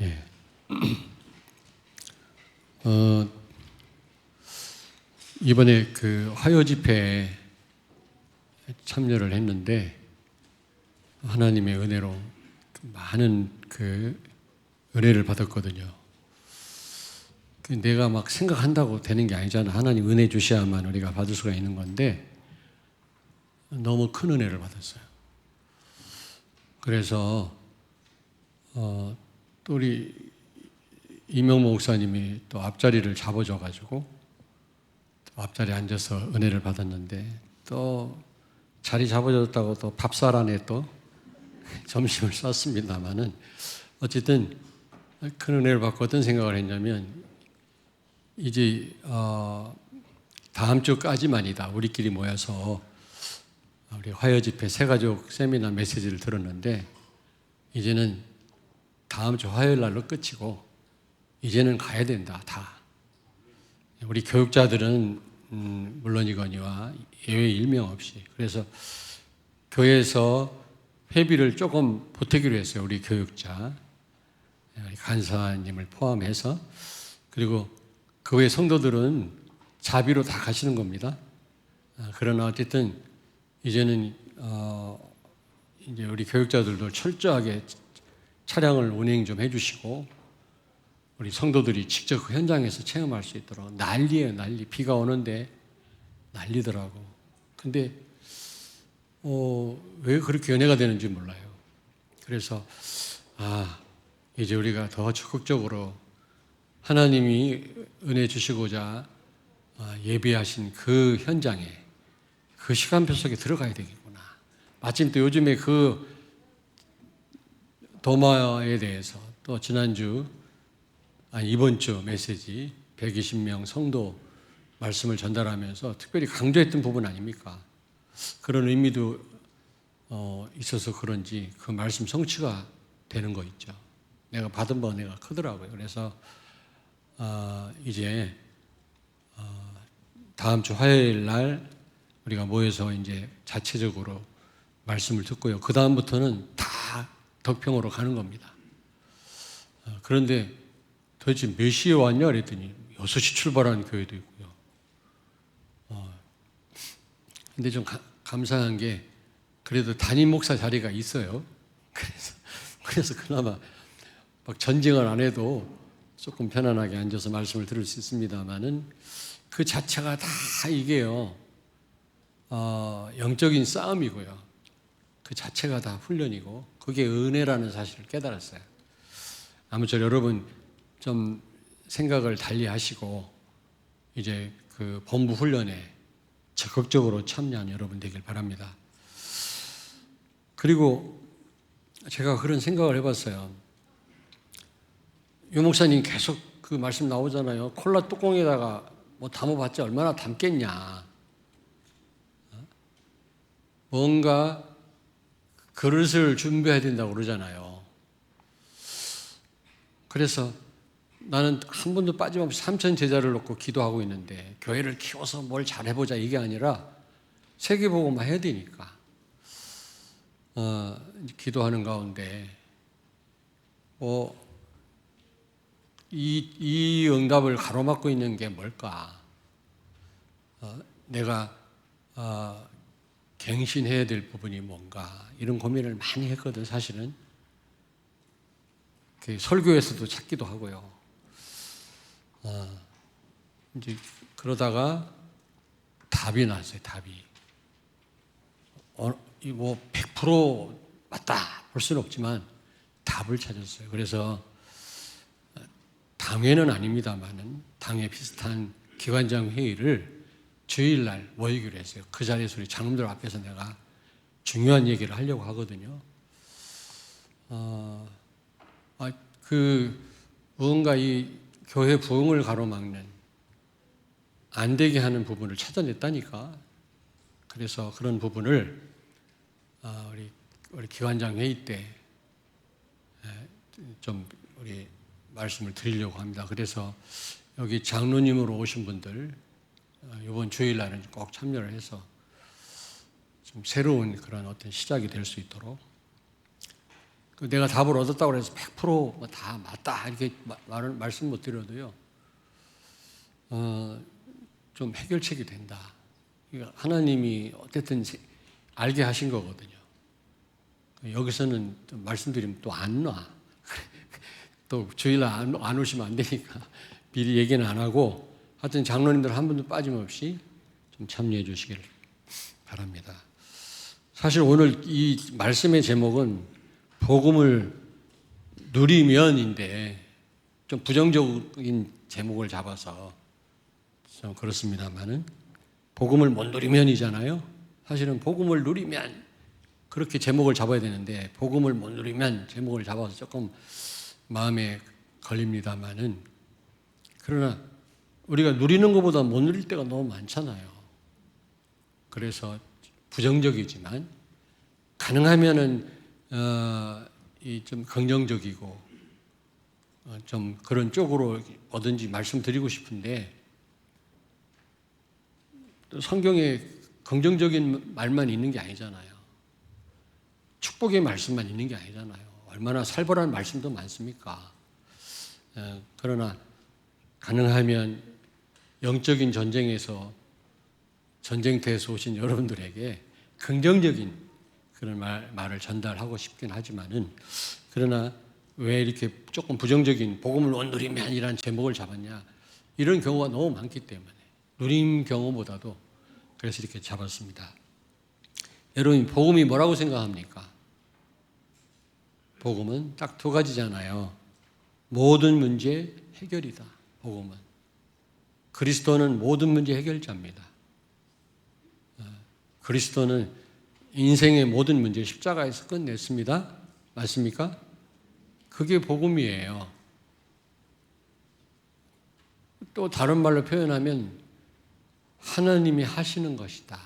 예. 이번에 그 화요 집회에 참여를 했는데 하나님의 은혜로 많은 그 은혜를 받았거든요. 내가 막 생각한다고 되는 게 아니잖아. 하나님 은혜 주셔야만 우리가 받을 수가 있는 건데 너무 큰 은혜를 받았어요. 그래서 또 우리 이명모 목사님이 또 앞자리를 잡아줘가지고 앞자리에 앉아서 은혜를 받았는데 또 자리 잡아줬다고 또 밥살 안에 또 점심을 쌌습니다마는 어쨌든 큰 은혜를 받고 어떤 생각을 했냐면 이제 다음 주까지만이다. 우리끼리 모여서 우리 화요 집회 새가족 세미나 메시지를 들었는데 이제는 다음 주 화요일 날로 끝이고 이제는 가야 된다. 다. 우리 교육자들은 물론이거니와 예외 일명 없이. 그래서 교회에서 회비를 조금 보태기로 했어요. 우리 교육자 간사님을 포함해서. 그리고 그 외 성도들은 자비로 다 가시는 겁니다. 그러나 어쨌든 이제는 이제 우리 교육자들도 철저하게 차량을 운행 좀 해주시고 우리 성도들이 직접 그 현장에서 체험할 수 있도록. 난리예요, 난리. 비가 오는데 난리더라고. 근데 왜 그렇게 연애가 되는지 몰라요. 그래서 이제 우리가 더 적극적으로 하나님이 은혜 주시고자 예비하신 그 현장에 그 시간표 속에 들어가야 되겠구나. 마침 또 요즘에 그 도마에 대해서 또 이번 주 메시지 120명 성도 말씀을 전달하면서 특별히 강조했던 부분 아닙니까? 그런 의미도 있어서 그런지 그 말씀 성취가 되는 거 있죠. 내가 받은 바 은혜가 크더라고요. 그래서 이제 다음 주 화요일 날 우리가 모여서 이제 자체적으로 말씀을 듣고요. 그 다음부터는 다 덕평으로 가는 겁니다. 그런데 도대체 몇 시에 왔냐 그랬더니 6시 출발하는 교회도 있고요. 근데 좀 감사한 게 그래도 담임 목사 자리가 있어요. 그래서 그나마 막 전쟁을 안 해도 조금 편안하게 앉아서 말씀을 들을 수 있습니다만은 그 자체가 다 이게요. 영적인 싸움이고요. 그 자체가 다 훈련이고 그게 은혜라는 사실을 깨달았어요. 아무쪼록 여러분 좀 생각을 달리 하시고 이제 그 본부 훈련에 적극적으로 참여한 여러분 되길 바랍니다. 그리고 제가 그런 생각을 해봤어요. 유 목사님 계속 그 말씀 나오잖아요. 콜라 뚜껑에다가 뭐 담아봤자 얼마나 담겠냐. 뭔가 그릇을 준비해야 된다고 그러잖아요. 그래서 나는 한 번도 빠짐없이 3천 제자를 놓고 기도하고 있는데 교회를 키워서 뭘 잘해보자 이게 아니라 세계복음만 해야 되니까 기도하는 가운데 이 응답을 가로막고 있는 게 뭘까? 내가 갱신해야 될 부분이 뭔가 이런 고민을 많이 했거든. 사실은 설교에서도 찾기도 하고요. 이제 그러다가 답이 나왔어요. 답이 뭐 100% 맞다 볼 수는 없지만 답을 찾았어요. 그래서 당회는 아닙니다만은 당회 비슷한 기관장 회의를 주일날 모이기로 했어요. 그 자리에서 우리 장로들 앞에서 내가 중요한 얘기를 하려고 하거든요. 무언가 이 교회 부흥을 가로막는 안 되게 하는 부분을 찾아냈다니까. 그래서 그런 부분을 우리 기관장 회의 때 좀 우리 말씀을 드리려고 합니다. 그래서 여기 장로님으로 오신 분들 이번 주일날은 꼭 참여를 해서 좀 새로운 그런 어떤 시작이 될 수 있도록 내가 답을 얻었다고 해서 100%다 맞다 이렇게 말씀 못 드려도요. 좀 해결책이 된다. 하나님이 어쨌든 알게 하신 거거든요. 여기서는 말씀드리면 또 안 놔. 또 주일날 안 오시면 안 되니까 미리 얘기는 안 하고, 하여튼 장로님들 한 분도 빠짐없이 좀 참여해 주시기를 바랍니다. 사실 오늘 이 말씀의 제목은 복음을 누리면인데 좀 부정적인 제목을 잡아서 좀 그렇습니다만은, 복음을 못 누리면이잖아요. 사실은 복음을 누리면 그렇게 제목을 잡아야 되는데, 복음을 못 누리면 제목을 잡아서 조금 마음에 걸립니다만은, 그러나 우리가 누리는 것보다 못 누릴 때가 너무 많잖아요. 그래서 부정적이지만 가능하면은 좀 긍정적이고 좀 그런 쪽으로 뭐든지 말씀드리고 싶은데, 또 성경에 긍정적인 말만 있는 게 아니잖아요. 축복의 말씀만 있는 게 아니잖아요. 얼마나 살벌한 말씀도 많습니까? 그러나 가능하면 영적인 전쟁에서 전쟁터에서 오신 여러분들에게 긍정적인 그런 말을 전달하고 싶긴 하지만은, 그러나 왜 이렇게 조금 부정적인 복음을 못 누리면이라는 제목을 잡았냐, 이런 경우가 너무 많기 때문에 누림 경우보다도 그래서 이렇게 잡았습니다. 여러분, 복음이 뭐라고 생각합니까? 복음은 딱 두 가지잖아요. 모든 문제 해결이다. 복음은 그리스도는 모든 문제 해결자입니다. 그리스도는 인생의 모든 문제 십자가에서 끝냈습니다. 맞습니까? 그게 복음이에요. 또 다른 말로 표현하면 하나님이 하시는 것이다.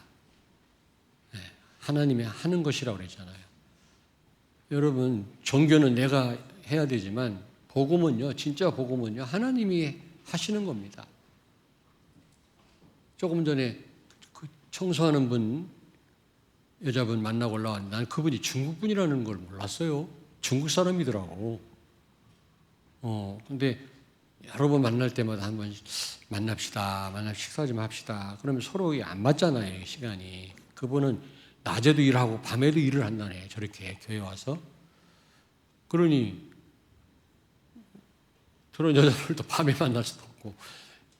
하나님이 하는 것이라고 그랬잖아요. 여러분, 종교는 내가 해야 되지만 복음은요, 진짜 복음은요, 하나님이 하시는 겁니다. 조금 전에 그 청소하는 분, 여자분 만나고 올라왔는데, 난 그분이 중국 분이라는 걸 몰랐어요. 중국 사람이더라고. 근데 여러 번 만날 때마다 한번 만납시다, 식사 좀 합시다. 그러면 서로 안 맞잖아요, 시간이. 그분은 낮에도 일하고 밤에도 일을 한다네, 저렇게 교회 와서. 그러니 저런 여자들도 밤에 만날 수도 없고,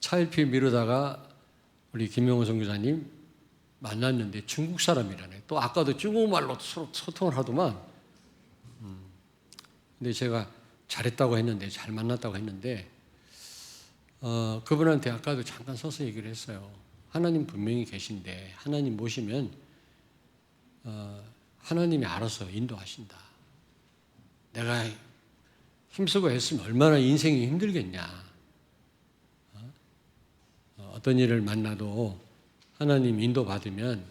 차일피일 미루다가 우리 김명호 선교사님 만났는데 중국 사람이라네. 또 아까도 중국말로 서로 소통을 하더만. 근데 제가 잘했다고 했는데, 잘 만났다고 했는데, 그분한테 아까도 잠깐 서서 얘기를 했어요. 하나님 분명히 계신데, 하나님 모시면 하나님이 알아서 인도하신다. 내가 힘쓰고 했으면 얼마나 인생이 힘들겠냐. 어떤 일을 만나도 하나님 인도받으면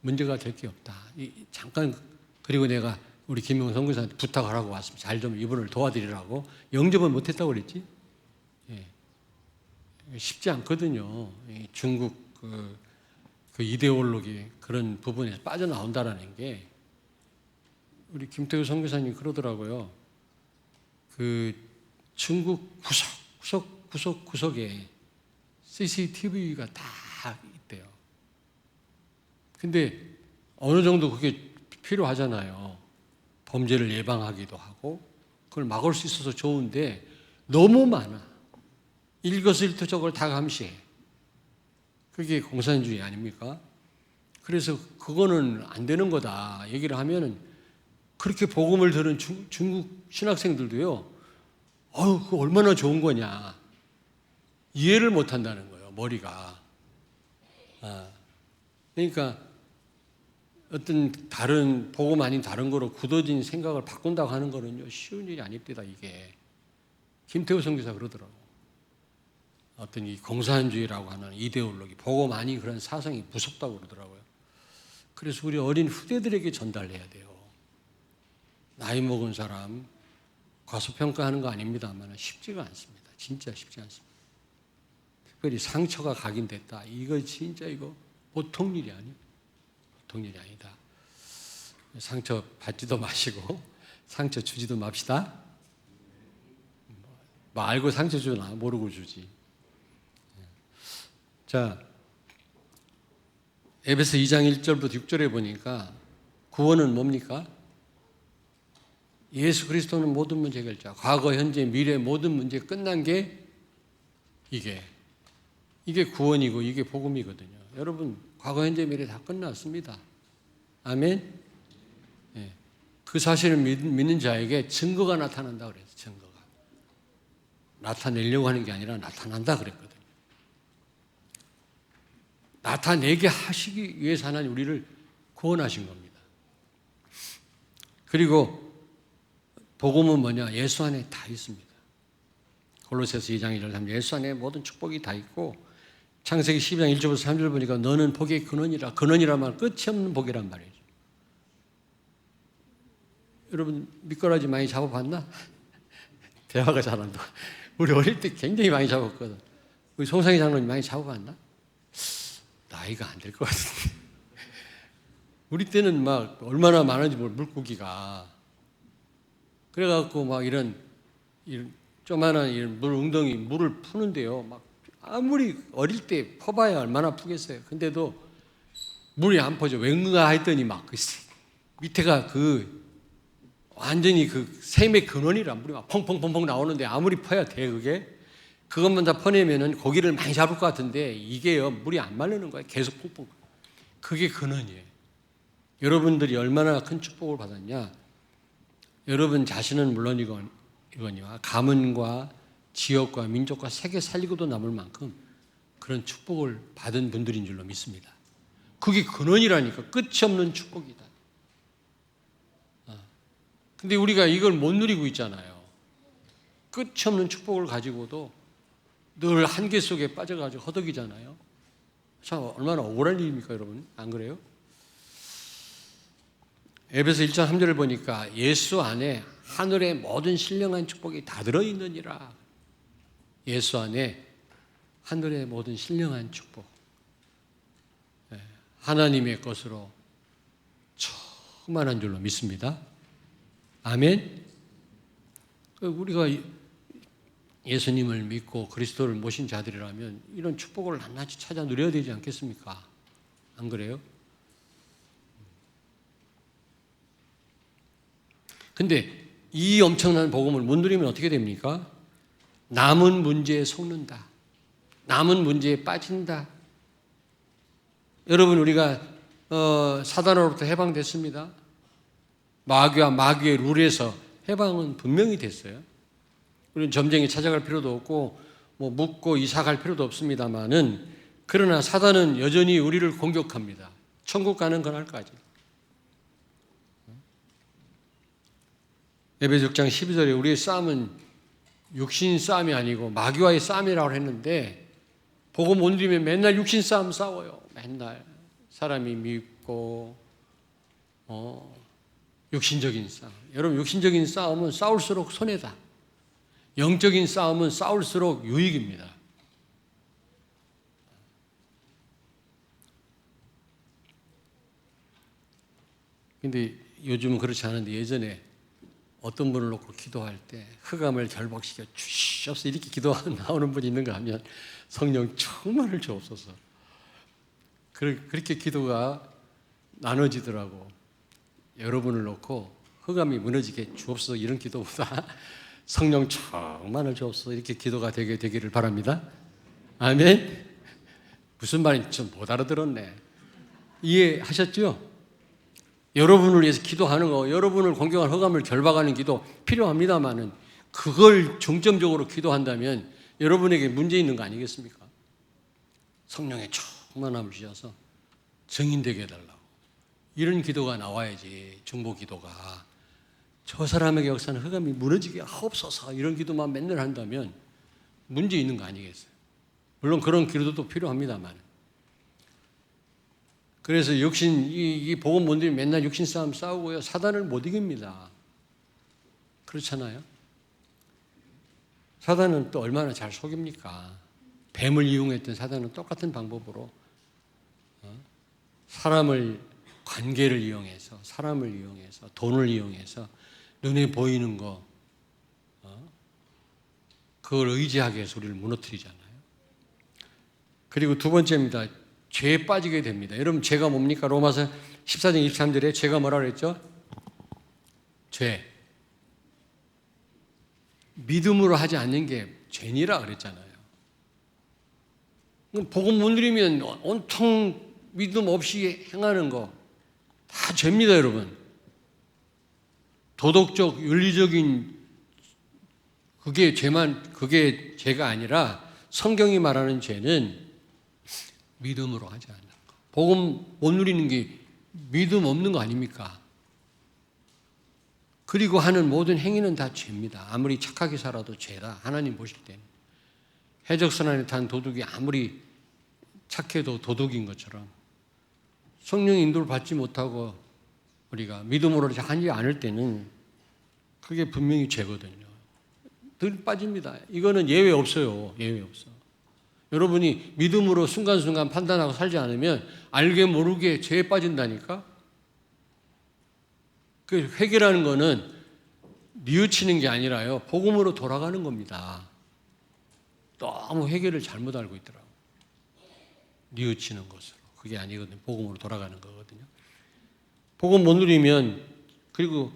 문제가 될 게 없다. 잠깐, 그리고 내가 우리 김용훈 선교사한테 부탁하라고 왔으면 잘 좀 이분을 도와드리라고. 영접은 못했다고 그랬지? 예. 쉽지 않거든요. 중국 그 이데올로기 그런 부분에서 빠져나온다라는 게. 우리 김태우 선교사님 그러더라고요. 그 중국 구석구석에 CCTV가 다 있대요. 근데 어느 정도 그게 필요하잖아요. 범죄를 예방하기도 하고 그걸 막을 수 있어서 좋은데 너무 많아. 일거수일투족을 다 감시해. 그게 공산주의 아닙니까? 그래서 그거는 안 되는 거다 얘기를 하면은, 그렇게 복음을 들은 중국 신학생들도요, 그거 얼마나 좋은 거냐. 이해를 못 한다는 거예요, 머리가. 그러니까 어떤 다른, 복음 아닌 다른 거로 굳어진 생각을 바꾼다고 하는 거는요, 쉬운 일이 아닙니다, 이게. 김태우 선교사 그러더라고. 어떤 이 공산주의라고 하는 이데올로기, 복음 아닌 그런 사상이 무섭다고 그러더라고요. 그래서 우리 어린 후대들에게 전달해야 돼요. 나이 먹은 사람 과소평가하는 거 아닙니다만 쉽지가 않습니다. 진짜 쉽지 않습니다. 특별히 상처가 각인됐다. 이거 진짜 보통 일이 아니에요. 보통 일이 아니다. 상처 받지도 마시고 상처 주지도 맙시다. 뭐 알고 상처 주나 모르고 주지. 자, 에베소 2장 1절부터 6절에 보니까 구원은 뭡니까? 예수 그리스도는 모든 문제 해결자. 과거, 현재, 미래 모든 문제 끝난 게 이게 구원이고 이게 복음이거든요. 여러분, 과거, 현재, 미래 다 끝났습니다. 아멘. 예. 그 사실을 믿는 자에게 증거가 나타난다 그랬어요. 증거가 나타내려고 하는 게 아니라 나타난다 그랬거든요. 나타내게 하시기 위해서 하나님 우리를 구원하신 겁니다. 그리고 복음은 뭐냐? 예수 안에 다 있습니다. 골로새서 2장 1절 3절 예수 안에 모든 축복이 다 있고 창세기 12장 1절부터 3절 보니까 너는 복의 근원이라. 근원이란 말 끝이 없는 복이란 말이죠. 여러분 미꾸라지 많이 잡아봤나? 대화가 잘한다. 우리 어릴 때 굉장히 많이 잡았거든. 우리 송상희 장로님 많이 잡아봤나? 나이가 안 될 것 같은데. 우리 때는 막 얼마나 많은지 물고기가. 그래갖고 막 이런 조그만한 이런 물 웅덩이 물을 푸는데요. 막 아무리 어릴 때 퍼봐야 얼마나 푸겠어요. 근데도 물이 안 퍼져. 왠가 했더니 막 그 밑에가 그 완전히 그 샘의 근원이라 물이 막 펑펑펑펑 나오는데 아무리 퍼야 돼 그게. 그것만 다 퍼내면은 고기를 많이 잡을 것 같은데 이게요 물이 안 마르는 거예요. 계속 펑펑. 그게 근원이에요. 여러분들이 얼마나 큰 축복을 받았냐. 여러분 자신은 물론이거니와 가문과 지역과 민족과 세계 살리고도 남을 만큼 그런 축복을 받은 분들인 줄로 믿습니다. 그게 근원이라니까. 끝이 없는 축복이다. 근데 우리가 이걸 못 누리고 있잖아요. 끝이 없는 축복을 가지고도 늘 한계 속에 빠져가지고 허덕이잖아요. 참 얼마나 억울한 일입니까 여러분? 안 그래요? 에베소 1장 3절을 보니까 예수 안에 하늘의 모든 신령한 축복이 다 들어있느니라. 예수 안에 하늘의 모든 신령한 축복, 하나님의 것으로 충만한 줄로 믿습니다. 아멘. 우리가 예수님을 믿고 그리스도를 모신 자들이라면 이런 축복을 낱낱이 찾아 누려야 되지 않겠습니까? 안 그래요? 근데 이 엄청난 복음을 못 누리면 어떻게 됩니까? 남은 문제에 속는다. 남은 문제에 빠진다. 여러분 우리가 사단으로부터 해방됐습니다. 마귀와 마귀의 룰에서 해방은 분명히 됐어요. 우리는 점쟁이 찾아갈 필요도 없고 뭐 묻고 이사갈 필요도 없습니다만은 그러나 사단은 여전히 우리를 공격합니다. 천국 가는 그날까지. 에베소 6장 12절에 우리의 싸움은 육신 싸움이 아니고 마귀와의 싸움이라고 했는데 복음 못 누리면 맨날 육신 싸움 싸워요. 맨날 사람이 밉고 육신적인 싸움. 여러분 육신적인 싸움은 싸울수록 손해다. 영적인 싸움은 싸울수록 유익입니다. 근데 요즘은 그렇지 않은데 예전에 어떤 분을 놓고 기도할 때 흑암을 결박시켜 주시옵소서 이렇게 기도 나오는 분이 있는가 하면 성령 충만을 주옵소서. 그렇게 기도가 나눠지더라고. 여러분을 놓고 흑암이 무너지게 주옵소서 이런 기도보다 성령 충만을 주옵소서 이렇게 기도가 되기를 바랍니다. 아멘. 무슨 말인지 좀 못 알아들었네. 이해하셨죠? 여러분을 위해서 기도하는 거, 여러분을 공격한 흑암을 결박하는 기도 필요합니다만은 그걸 중점적으로 기도한다면 여러분에게 문제 있는 거 아니겠습니까? 성령의 충만함을 주셔서 증인되게 해달라고. 이런 기도가 나와야지. 중보 기도가. 저 사람에게 역사는 흑암이 무너지게 하옵소서 이런 기도만 맨날 한다면 문제 있는 거 아니겠어요? 물론 그런 기도도 필요합니다만. 그래서 이 복음 못 이기면 맨날 육신 싸움 싸우고요. 사단을 못 이깁니다. 그렇잖아요? 사단은 또 얼마나 잘 속입니까? 뱀을 이용했던 사단은 똑같은 방법으로 사람을 관계를 이용해서 사람을 이용해서 돈을 이용해서 눈에 보이는 거, 그걸 의지하게 해서 우리를 무너뜨리잖아요. 그리고 두 번째입니다. 죄에 빠지게 됩니다. 여러분, 죄가 뭡니까? 로마서 14장 23절에 죄가 뭐라 그랬죠? 죄. 믿음으로 하지 않는 게 죄니라 그랬잖아요. 복음 못 누리면 온통 믿음 없이 행하는 거 다 죄입니다, 여러분. 도덕적, 윤리적인 그게 죄가 아니라 성경이 말하는 죄는 믿음으로 하지 않는 거. 복음 못 누리는 게 믿음 없는 거 아닙니까? 그리고 하는 모든 행위는 다 죄입니다. 아무리 착하게 살아도 죄다. 하나님 보실 때는. 해적선 안에 탄 도둑이 아무리 착해도 도둑인 것처럼 성령의 인도를 받지 못하고 우리가 믿음으로 하지 않을 때는 그게 분명히 죄거든요. 늘 빠집니다. 이거는 예외 없어요. 예외 없어. 여러분이 믿음으로 순간순간 판단하고 살지 않으면 알게 모르게 죄에 빠진다니까. 그 회개라는 거는 뉘우치는 게 아니라요. 복음으로 돌아가는 겁니다. 너무 회개를 잘못 알고 있더라고요. 뉘우치는 것으로. 그게 아니거든요. 복음으로 돌아가는 거거든요. 복음 못 누리면 그리고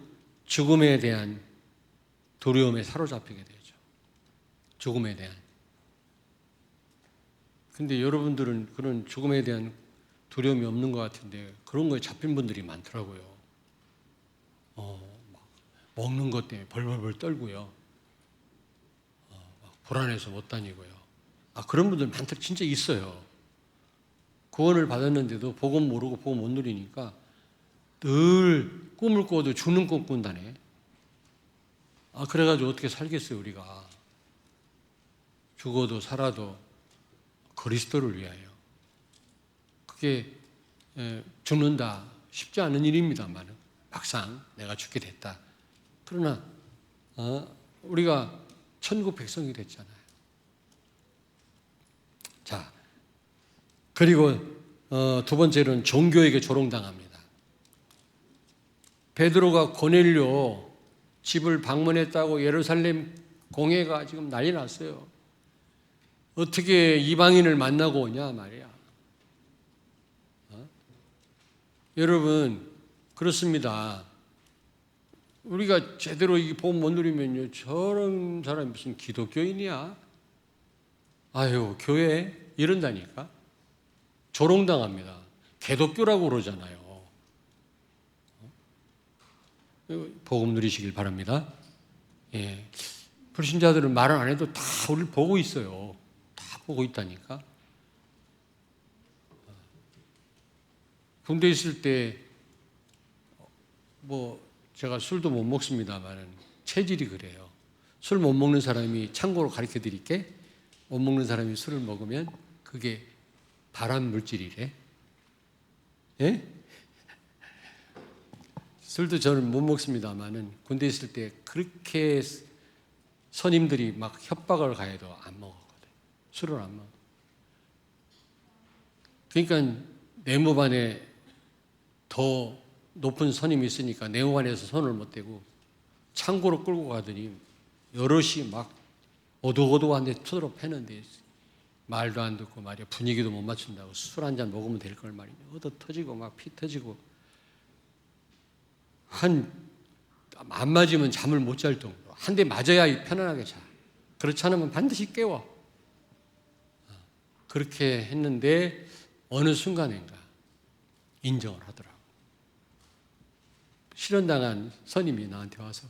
죽음에 대한 두려움에 사로잡히게 되죠. 죽음에 대한. 근데 여러분들은 그런 죽음에 대한 두려움이 없는 것 같은데 그런 거에 잡힌 분들이 많더라고요. 먹는 것 때문에 벌벌벌 떨고요. 불안해서 못 다니고요. 그런 분들 진짜 있어요. 구원을 받았는데도 복음 모르고 복음 못 누리니까 늘 꿈을 꿔도 죽는 꿈 꾼다네. 그래가지고 어떻게 살겠어요, 우리가. 죽어도 살아도 그리스도를 위하여. 그게 죽는다 쉽지 않은 일입니다만 막상 내가 죽게 됐다. 그러나 우리가 천국 백성이 됐잖아요. 자, 그리고 두 번째로는 종교에게 조롱당합니다. 베드로가 고넬료 집을 방문했다고 예루살렘 공회가 지금 난리 났어요. 어떻게 이방인을 만나고 오냐 말이야. 여러분, 그렇습니다. 우리가 제대로 이 복음 못 누리면요, 저런 사람이 무슨 기독교인이야? 아유, 교회 이런다니까. 조롱당합니다. 개독교라고 그러잖아요. 복음 누리시길 바랍니다. 예. 불신자들은 말을 안 해도 다 우리를 보고 있어요. 다 보고 있다니까. 군대 있을 때 제가 술도 못 먹습니다만 체질이 그래요. 술 못 먹는 사람이 참고로 가르쳐 드릴게. 못 먹는 사람이 술을 먹으면 그게 발암 물질이래. 예? 술도 저는 못 먹습니다만은 군대 있을 때 그렇게 선임들이 막 협박을 가해도 안 먹었거든. 술을 안 먹어. 그러니까 내무반에 더 높은 선임이 있으니까 내무반에서 손을 못 대고 창고로 끌고 가더니 여럿이 막 오도오도한데 쳐들어 패는데 말도 안 듣고 말이야. 분위기도 못 맞춘다고 술 한 잔 먹으면 될 걸 말이야. 얻어 터지고 막 피 터지고 안 맞으면 잠을 못 잘 정도로 한 대 맞아야 편안하게 자. 그렇지 않으면 반드시 깨워. 그렇게 했는데 어느 순간인가 인정을 하더라고. 실현당한 선임이 나한테 와서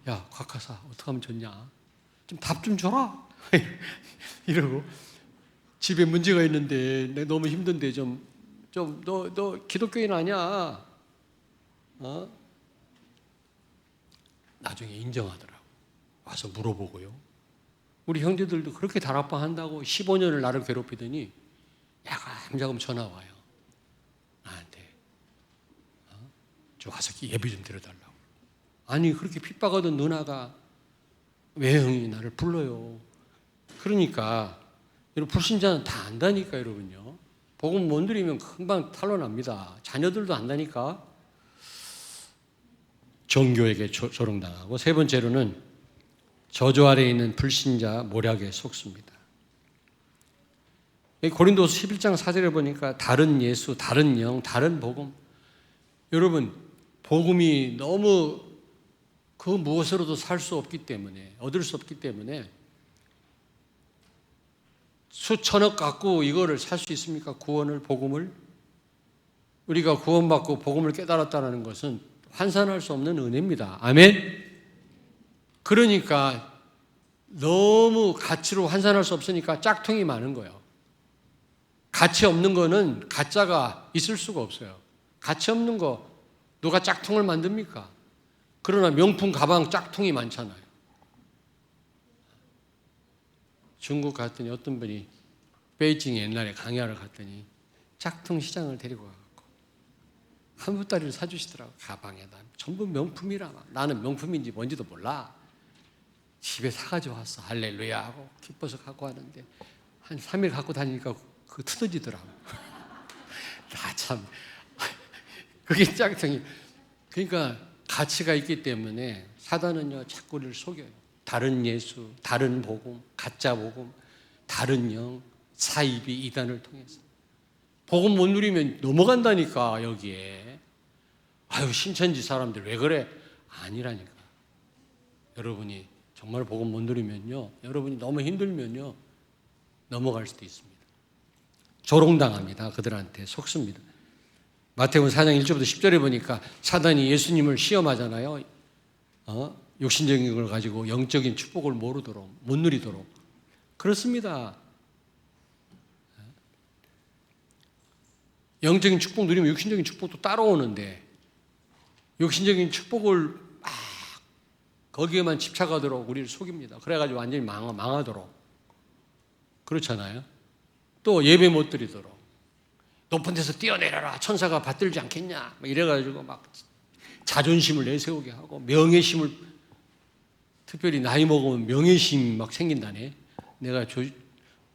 야, 곽하사 어떻게 하면 좋냐? 좀 답 좀 줘라. 이러고 집에 문제가 있는데 내가 너무 힘든데 너 기독교인 아니야? 나중에 인정하더라고. 와서 물어보고요. 우리 형제들도 그렇게 다락방한다고 15년을 나를 괴롭히더니 야금야금 전화 와요. 나한테 좀 와서 예배 좀 드려달라고. 아니 그렇게 핍박하던 누나가 왜 형이 나를 불러요? 그러니까 여러분 불신자는 다 안다니까 여러분요. 복음 못 누리면 금방 탄로납니다. 자녀들도 안다니까. 종교에게 조롱당하고, 세 번째로는 저주 아래에 있는 불신자 모략에 속습니다. 고린도서 11장 4절에 보니까 다른 예수, 다른 영, 다른 복음. 여러분, 복음이 너무 그 무엇으로도 살 수 없기 때문에, 얻을 수 없기 때문에 수천억 갖고 이거를 살 수 있습니까? 구원을, 복음을. 우리가 구원받고 복음을 깨달았다는 것은 환산할 수 없는 은혜입니다. 아멘? 그러니까 너무 가치로 환산할 수 없으니까 짝퉁이 많은 거예요. 가치 없는 거는 가짜가 있을 수가 없어요. 가치 없는 거 누가 짝퉁을 만듭니까? 그러나 명품 가방 짝퉁이 많잖아요. 중국 갔더니 어떤 분이 베이징에 옛날에 강의하러 갔더니 짝퉁 시장을 데리고 가고 한 보따리를 사주시더라고. 가방에다 전부 명품이라. 나는 명품인지 뭔지도 몰라. 집에 사가지고 왔어. 할렐루야 하고 기뻐서 갖고 왔는데 한 3일 갖고 다니니까 그거 틀어지더라고. 나 참 그게 짝퉁이. 그러니까 가치가 있기 때문에 사단은요 자꾸 우리를 속여요. 다른 예수, 다른 복음, 가짜 복음, 다른 영, 사이비 이단을 통해서 복음 못 누리면 넘어간다니까. 여기에 아유 신천지 사람들 왜 그래? 아니라니까. 여러분이 정말 복음 못 누리면요, 여러분이 너무 힘들면요 넘어갈 수도 있습니다. 조롱당합니다. 그들한테 속습니다. 마태복음 4장 1절부터 10절에 보니까 사단이 예수님을 시험하잖아요. 육신적인 걸 가지고 영적인 축복을 모르도록, 못 누리도록. 그렇습니다. 영적인 축복 누리면 육신적인 축복도 따라오는데 육신적인 축복을 막 거기에만 집착하도록 우리를 속입니다. 그래가지고 완전히 망하도록. 그렇잖아요. 또 예배 못 드리도록. 높은 데서 뛰어내려라. 천사가 받들지 않겠냐. 이래가지고 막 자존심을 내세우게 하고 명예심을, 특별히 나이 먹으면 명예심이 막 생긴다네. 내가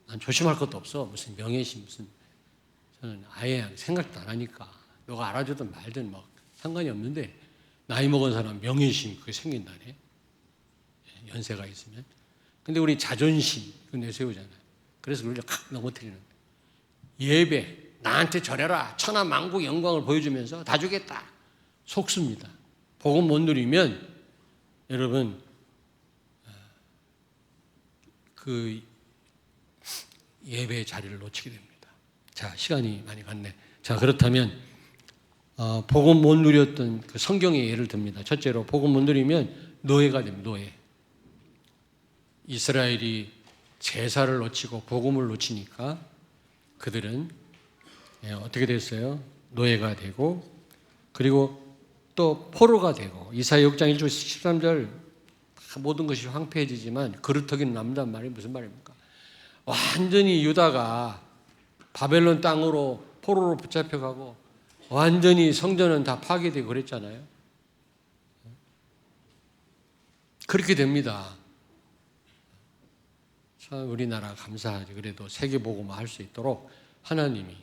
난 조심할 것도 없어. 무슨 명예심, 무슨. 저는 아예 생각도 안 하니까. 너가 알아주든 말든 막 상관이 없는데 나이 먹은 사람 명예심 그게 생긴다네. 연세가 있으면. 근데 우리 자존심 그거 내세우잖아요. 그래서 우리를 확 넘어뜨리는. 예배. 나한테 절해라. 천하만국 영광을 보여주면서 다 주겠다. 속습니다. 복음 못 누리면 여러분 그 예배의 자리를 놓치게 됩니다. 자, 시간이 많이 갔네. 자, 그렇다면 복음 못 누렸던 그 성경의 예를 듭니다. 첫째로 복음 못 누리면 노예가 됩니다. 노예. 이스라엘이 제사를 놓치고 복음을 놓치니까 그들은 어떻게 됐어요? 노예가 되고, 그리고 또 포로가 되고. 이사야 6장 1절 13절 모든 것이 황폐해지지만 그루터기는 남단 말이 무슨 말입니까? 완전히 유다가 바벨론 땅으로 포로로 붙잡혀가고 완전히 성전은 다 파괴되고 그랬잖아요. 그렇게 됩니다. 참 우리나라 감사하지. 그래도 세계복음화 할 수 있도록 하나님이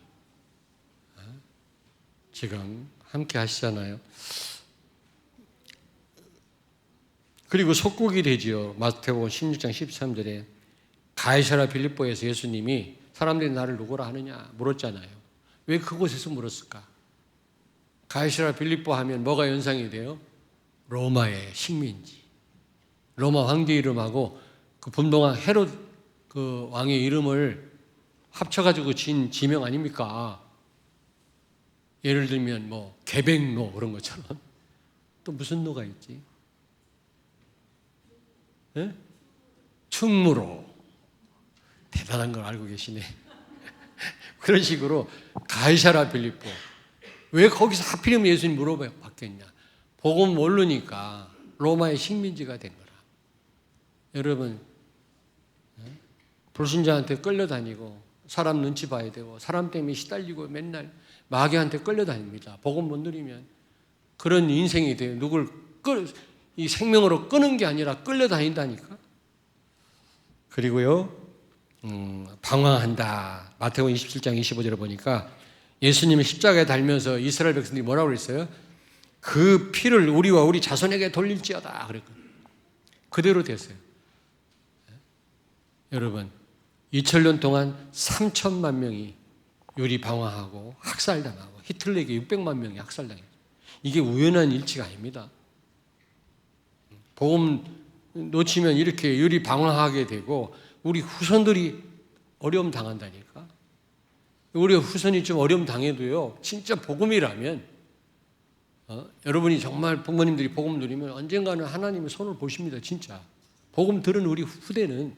지금 함께 하시잖아요. 그리고 속국이 되지요. 마태복음 16장 13절에 가이사랴 빌립보에서 예수님이 사람들이 나를 누구라 하느냐 물었잖아요. 왜 그곳에서 물었을까? 가이사랴 빌립보 하면 뭐가 연상이 돼요? 로마의 식민지. 로마 황제 이름하고 그 분봉왕 헤롯 그 왕의 이름을 합쳐가지고 진 지명 아닙니까? 예를 들면 뭐 개백로 그런 것처럼. 또 무슨 노가 있지? 네? 충무로. 대단한 걸 알고 계시네. 그런 식으로 가이사랴 빌립보. 왜 거기서 하필이면 예수님 물어봤겠냐? 복음 모르니까 로마의 식민지가 된 거라. 여러분, 불신자한테 끌려다니고 사람 눈치 봐야 되고 사람 때문에 시달리고 맨날 마귀한테 끌려다닙니다. 복음 못 누리면 그런 인생이 돼요. 누굴 이 생명으로 끄는 게 아니라 끌려다닌다니까. 그리고요, 방황한다. 마태복음 27장 25절에 보니까 예수님이 십자가에 달면서 이스라엘 백성들이 뭐라고 그랬어요? 그 피를 우리와 우리 자손에게 돌릴지어다 그랬거든요. 그대로 됐어요. 여러분 2000년 동안 3천만 명이 유리방황하고 학살당하고 히틀러에게 600만 명이 학살당했어요. 이게 우연한 일치가 아닙니다. 복음 놓치면 이렇게 유리방황하게 되고 우리 후손들이 어려움 당한다니까. 우리 후손이 좀 어려움 당해도요, 진짜 복음이라면 여러분이 정말 부모님들이 복음 누리면 언젠가는 하나님의 손을 보십니다. 진짜 복음 들은 우리 후대는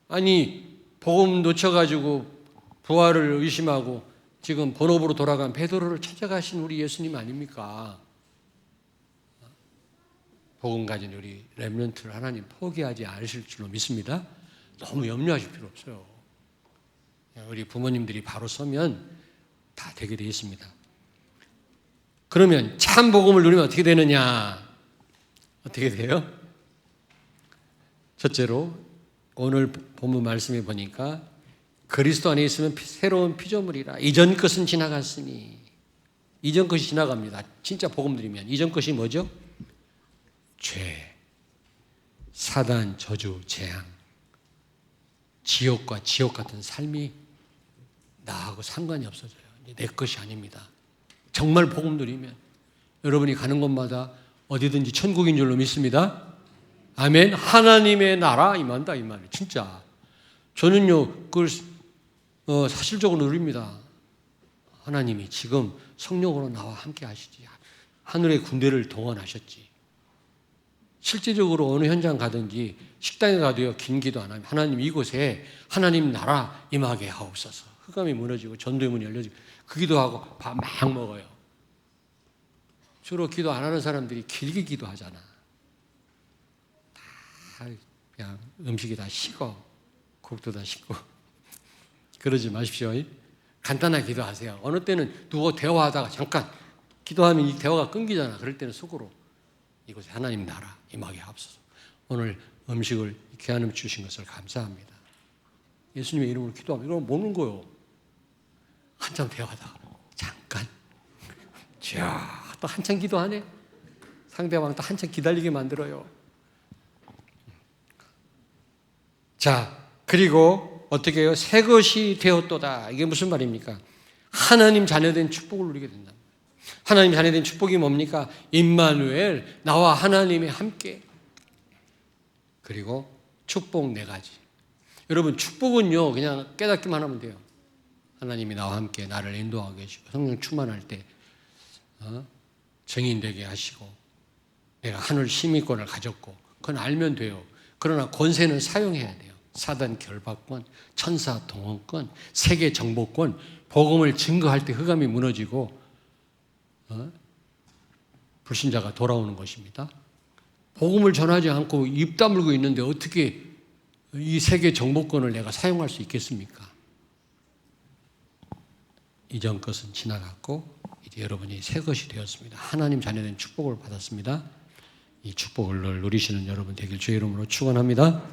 아니 복음 놓쳐가지고 부활을 의심하고 지금 본업으로 돌아간 베드로를 찾아가신 우리 예수님 아닙니까? 복음 가진 우리 렘넌트를 하나님 포기하지 않으실 줄로 믿습니다. 너무 염려하실 필요 없어요. 우리 부모님들이 바로 서면 다 되게 되어 있습니다. 그러면 참 복음을 누리면 어떻게 되느냐? 어떻게 돼요? 첫째로 오늘 본문 말씀에 보니까 그리스도 안에 있으면 새로운 피조물이라. 이전 것은 지나갔으니. 이전 것이 지나갑니다. 진짜 복음 드리면. 이전 것이 뭐죠? 죄, 사단, 저주, 재앙, 지옥과 지옥 같은 삶이 나하고 상관이 없어져요. 내 것이 아닙니다. 정말 복음 누리면 여러분이 가는 곳마다 어디든지 천국인 줄로 믿습니다. 아멘. 하나님의 나라 임한다 이 말이에요. 진짜 저는요 그걸 사실적으로 누립니다. 하나님이 지금 성령으로 나와 함께 하시지. 하늘의 군대를 동원하셨지. 실제적으로 어느 현장 가든지 식당에 가도요 긴 기도 안 하면 하나님 이곳에 하나님 나라 임하게 하옵소서. 흑암이 무너지고 전도의 문이 열려지고 그 기도하고 밥 막 먹어요. 주로 기도 안 하는 사람들이 길게 기도하잖아. 다 그냥 음식이 다 식어. 국도 다 식고. 그러지 마십시오. 간단하게 기도하세요. 어느 때는 누구 대화하다가 잠깐 기도하면 이 대화가 끊기잖아. 그럴 때는 속으로 이곳에 하나님 나라 임하게 하옵소서. 오늘 음식을 귀한 음 주신 것을 감사합니다. 예수님의 이름으로 기도하면 이러면 먹는 거요. 한참 대화하다가 잠깐 또 한참 기도하네. 상대방 또 한참 기다리게 만들어요. 자, 그리고 어떻게 해요? 새 것이 되었도다. 이게 무슨 말입니까? 하나님 자녀된 축복을 누리게 된다. 하나님 자녀된 축복이 뭡니까? 임마누엘, 나와 하나님이 함께. 그리고 축복 4가지. 여러분 축복은요 그냥 깨닫기만 하면 돼요. 하나님이 나와 함께 나를 인도하고 계시고 성령 충만할 때 증인되게 하시고 내가 하늘 심의권을 가졌고 그건 알면 돼요. 그러나 권세는 사용해야 돼요. 사단 결박권, 천사 동원권, 세계 정복권, 복음을 증거할 때 흑암이 무너지고 불신자가 돌아오는 것입니다. 복음을 전하지 않고 입 다물고 있는데 어떻게 이 세계 정복권을 내가 사용할 수 있겠습니까? 이전 것은 지나갔고 이제 여러분이 새 것이 되었습니다. 하나님 자녀된 축복을 받았습니다. 이 축복을 늘 누리시는 여러분 되길 주의 이름으로 축원합니다.